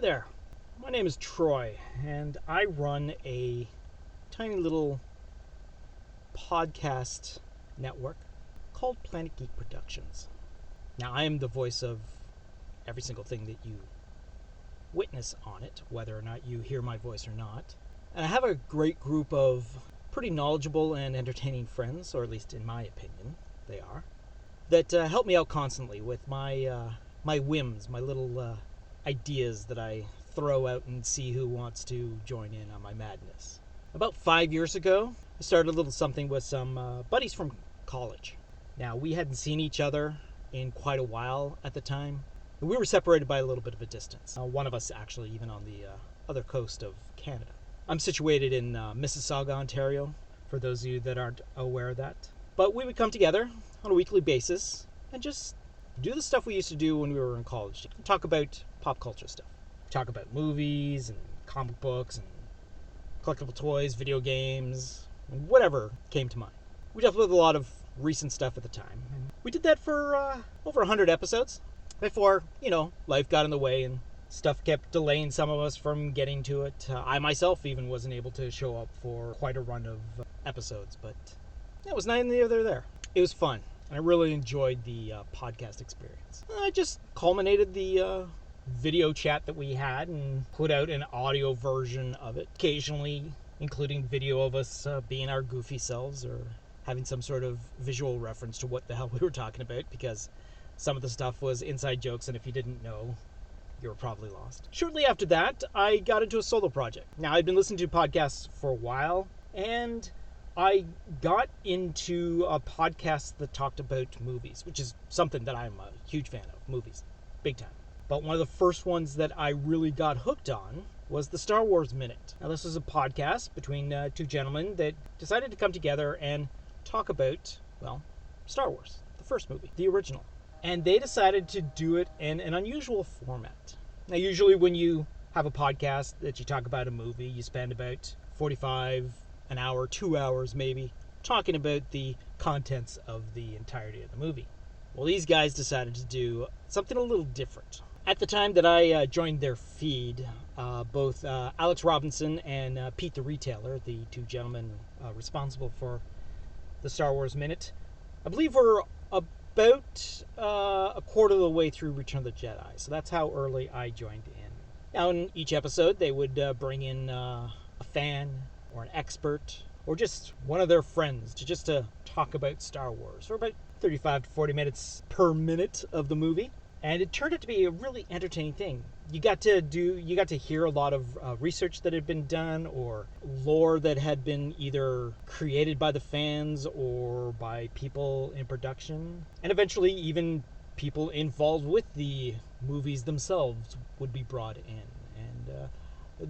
there, my name is Troy, and I run a tiny little podcast network called Planet Geek Productions. Now, I am the voice of every single thing that you witness on it, whether or not you hear my voice or not. And I have a great group of pretty knowledgeable and entertaining friends, or at least in my opinion, they are, that help me out constantly with my whims, my little ideas that I throw out and see who wants to join in on my madness. About 5 years ago, I started a little something with some buddies from college. Now, we hadn't seen each other in quite a while at the time. We were separated by a little bit of a distance. One of us actually even on the other coast of Canada. I'm situated in Mississauga, Ontario, for those of you that aren't aware of that. But we would come together on a weekly basis and just do the stuff we used to do when we were in college. Talk about pop culture stuff. Talk about movies and comic books and collectible toys, video games, and whatever came to mind. We dealt with a lot of recent stuff at the time. And we did that for over 100 episodes before, life got in the way and stuff kept delaying some of us from getting to it. I myself even wasn't able to show up for quite a run of episodes, but it was neither there. It was fun. I really enjoyed the podcast experience. I just culminated the video chat that we had and put out an audio version of it, occasionally including video of us being our goofy selves or having some sort of visual reference to what the hell we were talking about, because some of the stuff was inside jokes, and if you didn't know, you were probably lost. Shortly after that, I got into a solo project. Now, I'd been listening to podcasts for a while, and I got into a podcast that talked about movies, which is something that I'm a huge fan of, movies, big time. But one of the first ones that I really got hooked on was the Star Wars Minute. Now, this was a podcast between two gentlemen that decided to come together and talk about, Star Wars, the first movie, the original. And they decided to do it in an unusual format. Now, usually when you have a podcast that you talk about a movie, you spend about 45 an hour, 2 hours maybe, talking about the contents of the entirety of the movie. Well, these guys decided to do something a little different. At the time that I joined their feed, both Alex Robinson and Pete the Retailer, the two gentlemen responsible for the Star Wars Minute, I believe were about a quarter of the way through Return of the Jedi. So that's how early I joined in. Now, in each episode, they would bring in a fan or an expert, or just one of their friends to talk about Star Wars for about 35 to 40 minutes per minute of the movie. And it turned out to be a really entertaining thing. You got to hear a lot of research that had been done, or lore that had been either created by the fans or by people in production. And eventually even people involved with the movies themselves would be brought in. And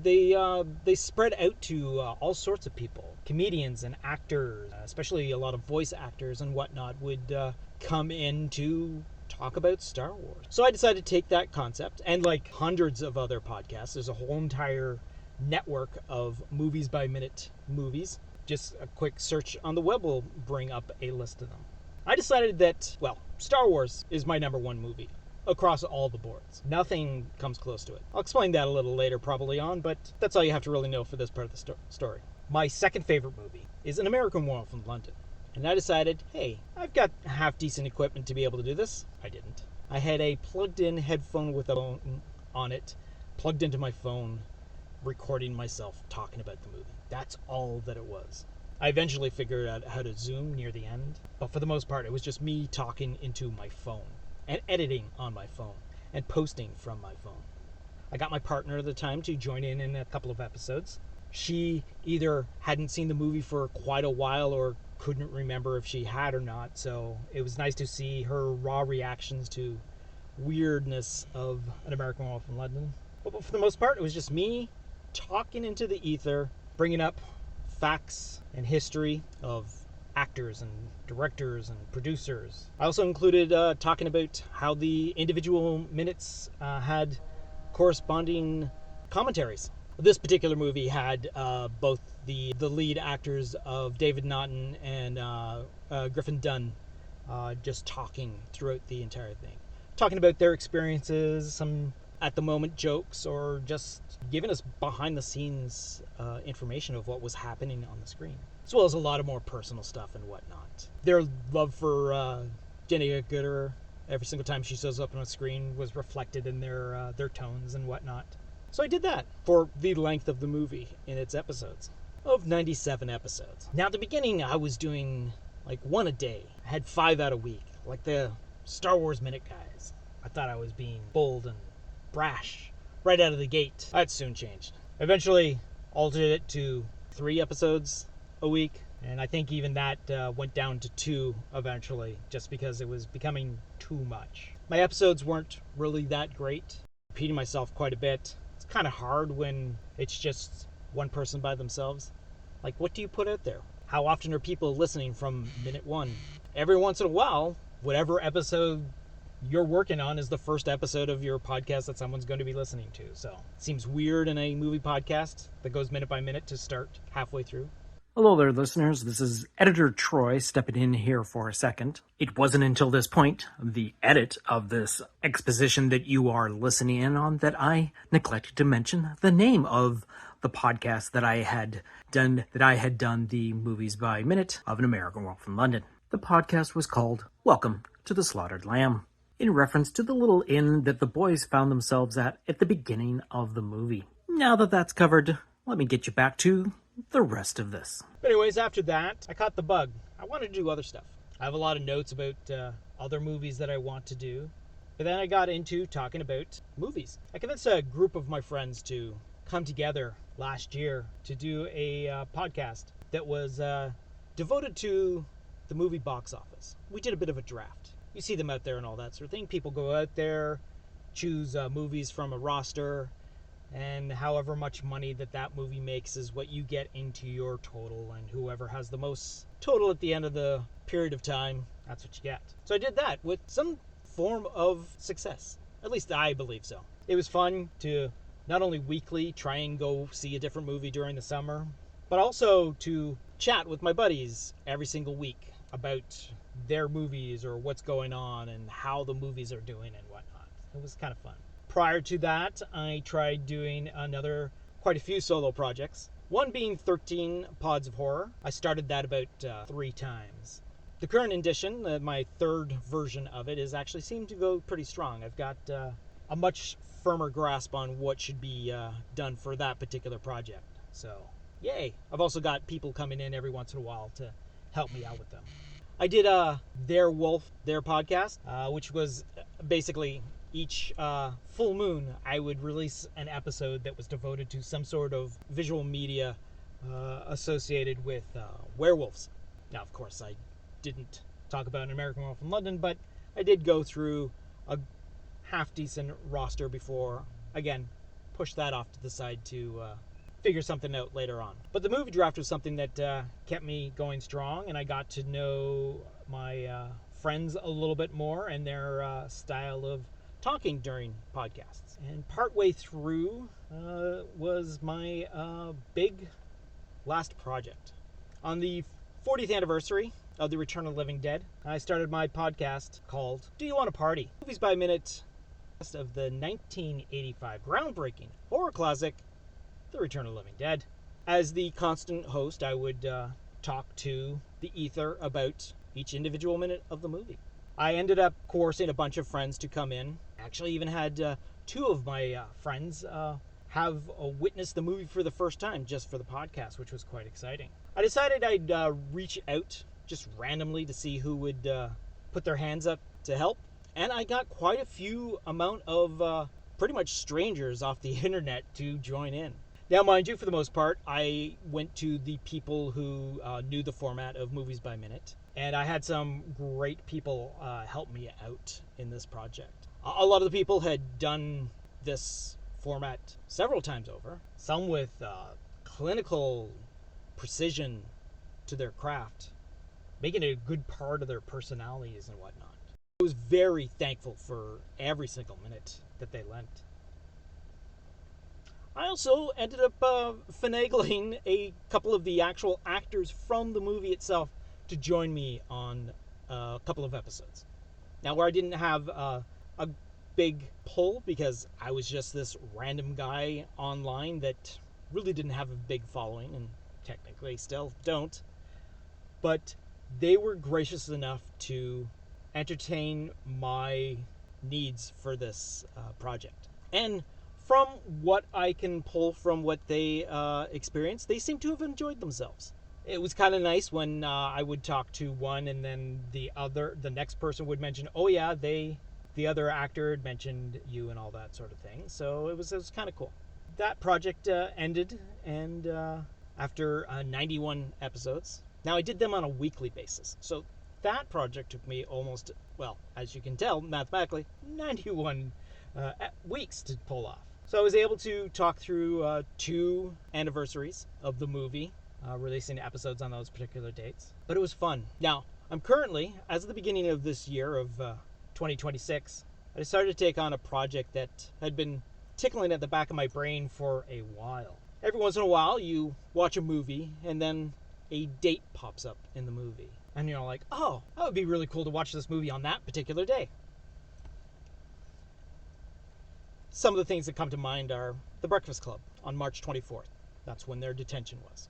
they spread out to all sorts of people. Comedians and actors, especially a lot of voice actors and whatnot, would come in to talk about Star Wars. So I decided to take that concept, and like hundreds of other podcasts, there's a whole entire network of movies by minute movies. Just a quick search on the web will bring up a list of them. I decided that, Star Wars is my number one movie across all the boards. Nothing comes close to it. I'll explain that a little later probably on, but that's all you have to really know for this part of the story. My second favorite movie is An American Werewolf in London. And I decided, hey, I've got half-decent equipment to be able to do this. I didn't. I had a plugged-in headphone with a phone on it, plugged into my phone, recording myself talking about the movie. That's all that it was. I eventually figured out how to zoom near the end, but for the most part, it was just me talking into my phone and editing on my phone and posting from my phone. I got my partner at the time to join in a couple of episodes. She either hadn't seen the movie for quite a while or couldn't remember if she had or not, so it was nice to see her raw reactions to weirdness of An American Werewolf in London. But for the most part, it was just me talking into the ether, bringing up facts and history of actors and directors and producers. I also included talking about how the individual minutes had corresponding commentaries. This particular movie had both the lead actors of David Naughton and Griffin Dunn just talking throughout the entire thing. Talking about their experiences, some at the moment jokes or just giving us behind the scenes information of what was happening on the screen, as well as a lot of more personal stuff and whatnot. Their love for Jenny Gooder every single time she shows up on a screen was reflected in their tones and whatnot. So I did that for the length of the movie in its episodes, of 97 episodes. Now, at the beginning, I was doing like one a day. I had 5 out a week, like the Star Wars Minute guys. I thought I was being bold and brash right out of the gate. That soon changed. Eventually altered it to 3 episodes a week, and I think even that went down to 2 eventually, just because it was becoming too much. My episodes weren't really that great, repeating myself quite a bit. It's kind of hard when it's just one person by themselves. Like, what do you put out there? How often are people listening from minute 1? Every once in a while, whatever episode you're working on is the first episode of your podcast that someone's going to be listening to. So it seems weird in a movie podcast that goes minute by minute to start halfway through. Hello there, listeners. This is Editor Troy stepping in here for a second. It wasn't until this point, the edit of this exposition that you are listening in on, that I neglected to mention the name of the podcast that I had done the Movies by Minute of An American World from London. The podcast was called Welcome to the Slaughtered Lamb, in reference to the little inn that the boys found themselves at the beginning of the movie. Now that that's covered, let me get you back to the rest of this. But anyways, after that, I caught the bug. I wanted to do other stuff. I have a lot of notes about other movies that I want to do. But then I got into talking about movies. I convinced a group of my friends to come together last year to do a podcast that was devoted to the movie box office. We did a bit of a draft. You see them out there and all that sort of thing. People go out there, choose movies from a roster, and however much money that movie makes is what you get into your total, and whoever has the most total at the end of the period of time, that's what you get. So I did that with some form of success. At least I believe so. It was fun to not only weekly try and go see a different movie during the summer, but also to chat with my buddies every single week about their movies or what's going on and how the movies are doing and whatnot. It was kind of fun. Prior to that, I tried doing quite a few solo projects. One being 13 Pods of Horror. I started that about 3 times. The current edition, my 3rd version of it, actually seemed to go pretty strong. I've got a much firmer grasp on what should be done for that particular project. So, yay! I've also got people coming in every once in a while to help me out with them. I did Their podcast, which was basically each full moon I would release an episode that was devoted to some sort of visual media associated with werewolves. Now, of course, I didn't talk about An American World from London, but I did go through a half-decent roster before, again, push that off to the side to figure something out later on. But the movie draft was something that kept me going strong, and I got to know my friends a little bit more and their style of talking during podcasts. And partway through was my big last project. On the 40th anniversary of The Return of the Living Dead, I started my podcast called Do You Want to Party? Movies by Minute of the 1985 groundbreaking horror classic, The Return of the Living Dead. As the constant host, I would talk to the ether about each individual minute of the movie. I ended up coercing a bunch of friends to come in. Actually even had 2 of my friends have witnessed the movie for the first time just for the podcast, which was quite exciting. I decided I'd reach out just randomly to see who would put their hands up to help. And I got quite a few amount of pretty much strangers off the internet to join in. Now, mind you, for the most part, I went to the people who knew the format of Movies by Minute. And I had some great people help me out in this project. A lot of the people had done this format several times over. Some with clinical precision to their craft, making it a good part of their personalities and whatnot. I was very thankful for every single minute that they lent. I also ended up finagling a couple of the actual actors from the movie itself to join me on a couple of episodes. Now, where I didn't have a big pull because I was just this random guy online that really didn't have a big following, and technically still don't. But they were gracious enough to entertain my needs for this project. And from what I can pull from what they experienced, they seem to have enjoyed themselves. It was kind of nice when I would talk to one and then the next person would mention, oh yeah, the other actor had mentioned you and all that sort of thing. So it was kind of cool. That project ended, and after 91 episodes. Now I did them on a weekly basis. So that project took me almost, well, as you can tell, mathematically, 91 weeks to pull off. So I was able to talk through 2 anniversaries of the movie, releasing episodes on those particular dates. But it was fun. Now, I'm currently, as of the beginning of this year of 2026, I decided to take on a project that had been tickling at the back of my brain for a while. Every once in a while, you watch a movie, and then a date pops up in the movie. And you're like, oh, that would be really cool to watch this movie on that particular day. Some of the things that come to mind are The Breakfast Club on March 24th. That's when their detention was.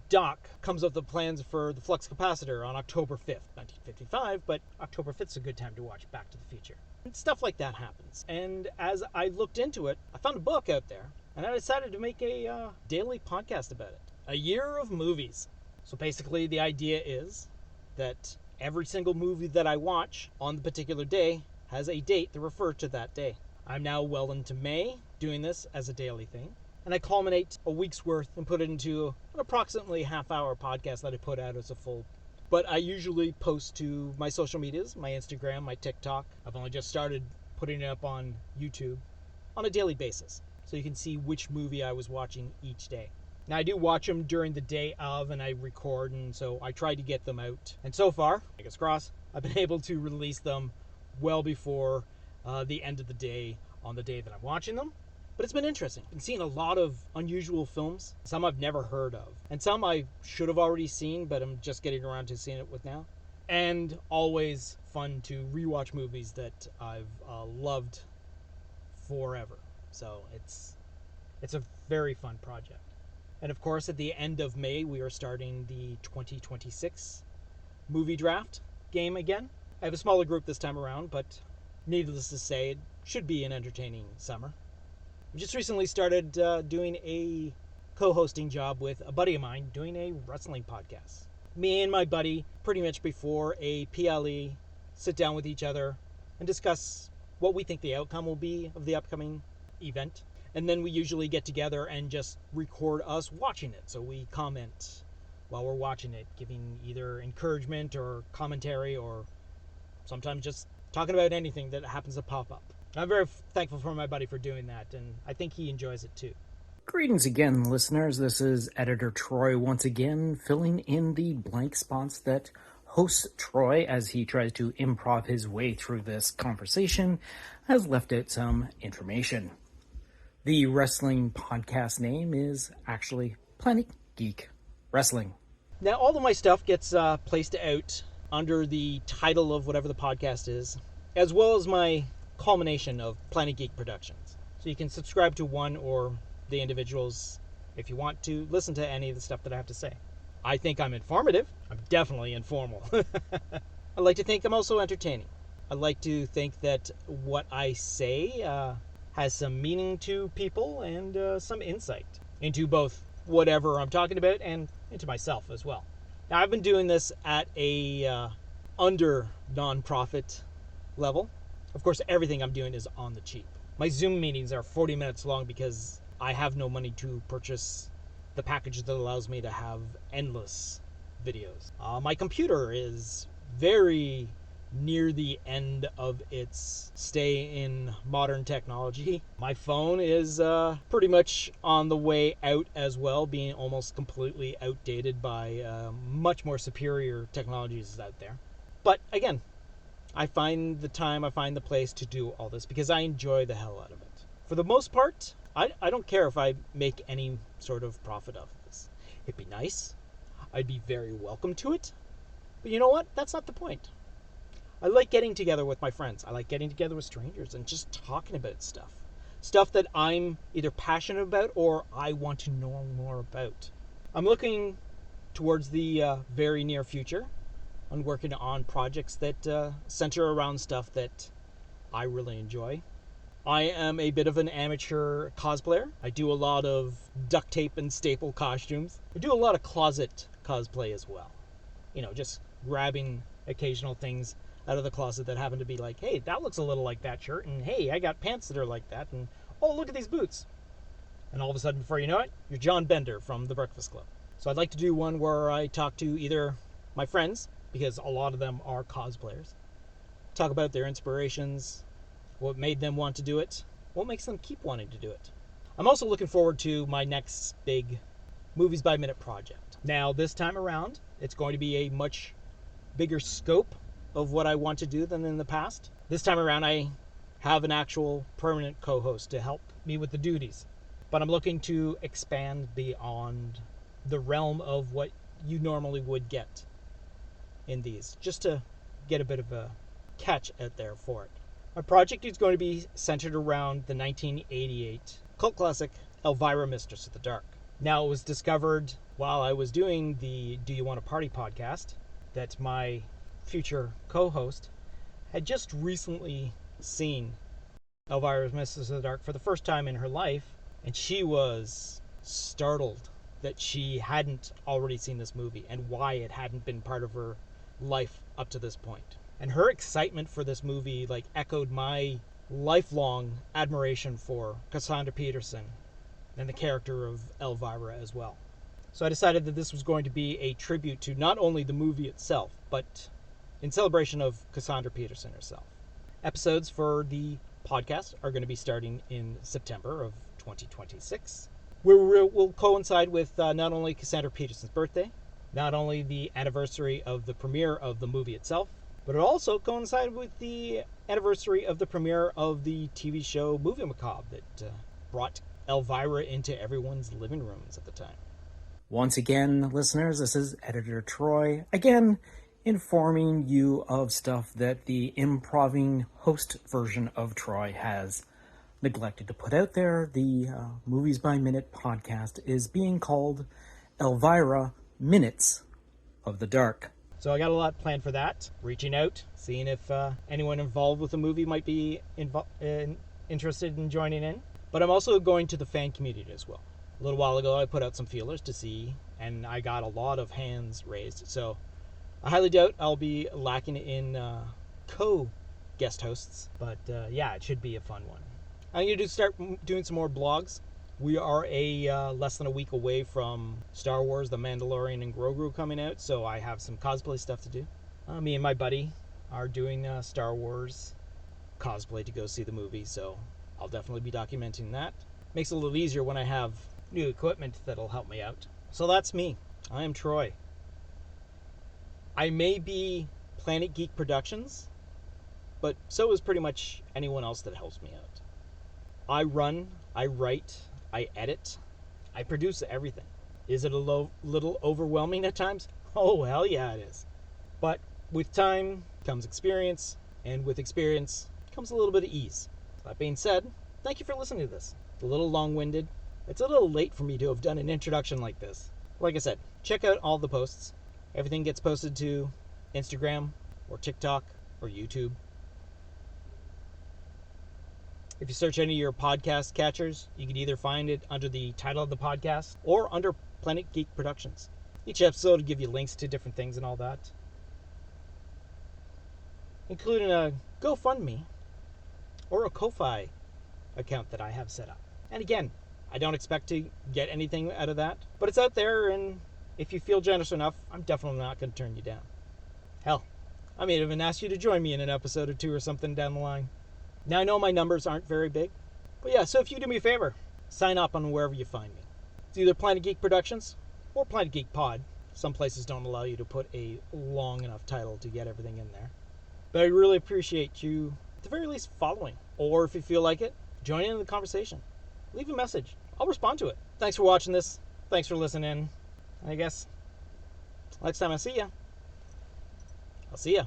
Doc comes up with the plans for the flux capacitor on October 5th, 1955, but October 5th is a good time to watch Back to the Future. And stuff like that happens. And as I looked into it, I found a book out there, and I decided to make a daily podcast about it. A year of movies. So basically the idea is that every single movie that I watch on the particular day has a date that refers to that day. I'm now well into May doing this as a daily thing. And I culminate a week's worth and put it into an approximately half-hour podcast that I put out as a full. But I usually post to my social medias, my Instagram, my TikTok. I've only just started putting it up on YouTube on a daily basis, so you can see which movie I was watching each day. Now, I do watch them during the day of, and I record, and so I try to get them out. And so far, fingers crossed, I've been able to release them well before the end of the day on the day that I'm watching them. But it's been interesting. I've been seeing a lot of unusual films, some I've never heard of, and some I should have already seen, but I'm just getting around to seeing it with now. And always fun to rewatch movies that I've loved forever. So it's a very fun project. And of course, at the end of May, we are starting the 2026 movie draft game again. I have a smaller group this time around, but needless to say, it should be an entertaining summer. We just recently started doing a co-hosting job with a buddy of mine doing a wrestling podcast. Me and my buddy, pretty much before a PLE, sit down with each other and discuss what we think the outcome will be of the upcoming event. And then we usually get together and just record us watching it. So we comment while we're watching it, giving either encouragement or commentary, or sometimes just talking about anything that happens to pop up. I'm very thankful for my buddy for doing that, and I think he enjoys it too. Greetings again, listeners. This is Editor Troy once again, filling in the blank spots that host Troy, as he tries to improv his way through this conversation, has left out some information. The wrestling podcast name is actually Planet Geek Wrestling. Now, all of my stuff gets placed out under the title of whatever the podcast is, as well as my culmination of Planet Geek Productions. So you can subscribe to one or the individuals if you want to listen to any of the stuff that I have to say. I think I'm informative. I'm definitely informal. I like to think I'm also entertaining. I like to think that what I say has some meaning to people and some insight into both whatever I'm talking about and into myself as well. Now, I've been doing this at a under non-profit level. Of course, everything I'm doing is on the cheap. My Zoom meetings are 40 minutes long because I have no money to purchase the package that allows me to have endless videos. My computer is very near the end of its stay in modern technology. My phone is pretty much on the way out as well, being almost completely outdated by much more superior technologies out there. But again, I find the time, I find the place to do all this because I enjoy the hell out of it. For the most part, I don't care if I make any sort of profit off of this. It'd be nice. I'd be very welcome to it. But you know what? That's not the point. I like getting together with my friends. I like getting together with strangers and just talking about stuff. Stuff that I'm either passionate about or I want to know more about. I'm looking towards the very near future on working on projects that center around stuff that I really enjoy. I am a bit of an amateur cosplayer. I do a lot of duct tape and staple costumes. I do a lot of closet cosplay as well. Just grabbing occasional things out of the closet that happen to be like, hey, that looks a little like that shirt, and hey, I got pants that are like that, and oh, look at these boots. And all of a sudden, before you know it, you're John Bender from The Breakfast Club. So I'd like to do one where I talk to either my friends, because a lot of them are cosplayers, talk about their inspirations, what made them want to do it, what makes them keep wanting to do it. I'm also looking forward to my next big Movies by Minute project. Now, this time around, it's going to be a much bigger scope of what I want to do than in the past. This time around, I have an actual permanent co-host to help me with the duties. But I'm looking to expand beyond the realm of what you normally would get in these, just to get a bit of a catch out there for it. My project is going to be centered around the 1988 cult classic Elvira, Mistress of the Dark. Now, it was discovered while I was doing the Do You Want a Party podcast that my future co-host had just recently seen Elvira, Mistress of the Dark for the first time in her life, and she was startled that she hadn't already seen this movie and why it hadn't been part of her life up to this point. And her excitement for this movie echoed my lifelong admiration for Cassandra Peterson and the character of Elvira as well. So I decided that this was going to be a tribute to not only the movie itself, but in celebration of Cassandra Peterson herself. Episodes for the podcast are going to be starting in September of 2026, where will coincide with not only Cassandra Peterson's birthday, not only the anniversary of the premiere of the movie itself, but it also coincided with the anniversary of the premiere of the TV show Movie Macabre that brought Elvira into everyone's living rooms at the time. Once again, listeners, this is Editor Troy, again informing you of stuff that the improving host version of Troy has neglected to put out there. The Movies by Minute podcast is being called Elvira Minutes of the Dark. So I got a lot planned for that. Reaching out, seeing if anyone involved with the movie might be interested in joining in. But I'm also going to the fan community as well. A little while ago, I put out some feelers to see, and I got a lot of hands raised. So I highly doubt I'll be lacking in co-guest hosts. But yeah, it should be a fun one. I'm going to start doing some more blogs. We are less than a week away from Star Wars, The Mandalorian, and Grogu coming out, so I have some cosplay stuff to do. Me and my buddy are doing Star Wars cosplay to go see the movie, so I'll definitely be documenting that. Makes it a little easier when I have new equipment that'll help me out. So that's me. I am Troy. I may be Planet Geek Productions, but so is pretty much anyone else that helps me out. I run, I write, I edit, I produce everything. Is it a little overwhelming at times? Oh, hell yeah, it is. But with time comes experience, and with experience comes a little bit of ease. That being said, thank you for listening to this. It's a little long-winded. It's a little late for me to have done an introduction like this. Like I said, check out all the posts. Everything gets posted to Instagram or TikTok or YouTube. If you search any of your podcast catchers, you can either find it under the title of the podcast or under Planet Geek Productions. Each episode will give you links to different things and all that, including a GoFundMe or a Ko-Fi account that I have set up. And again, I don't expect to get anything out of that, but it's out there, and if you feel generous enough, I'm definitely not going to turn you down. Hell, I may even ask you to join me in an episode or two or something down the line. Now, I know my numbers aren't very big, but yeah, so if you do me a favor, sign up on wherever you find me. It's either Planet Geek Productions or Planet Geek Pod. Some places don't allow you to put a long enough title to get everything in there. But I really appreciate you, at the very least, following. Or if you feel like it, join in the conversation. Leave a message. I'll respond to it. Thanks for watching this. Thanks for listening. I guess next time I see ya, I'll see ya.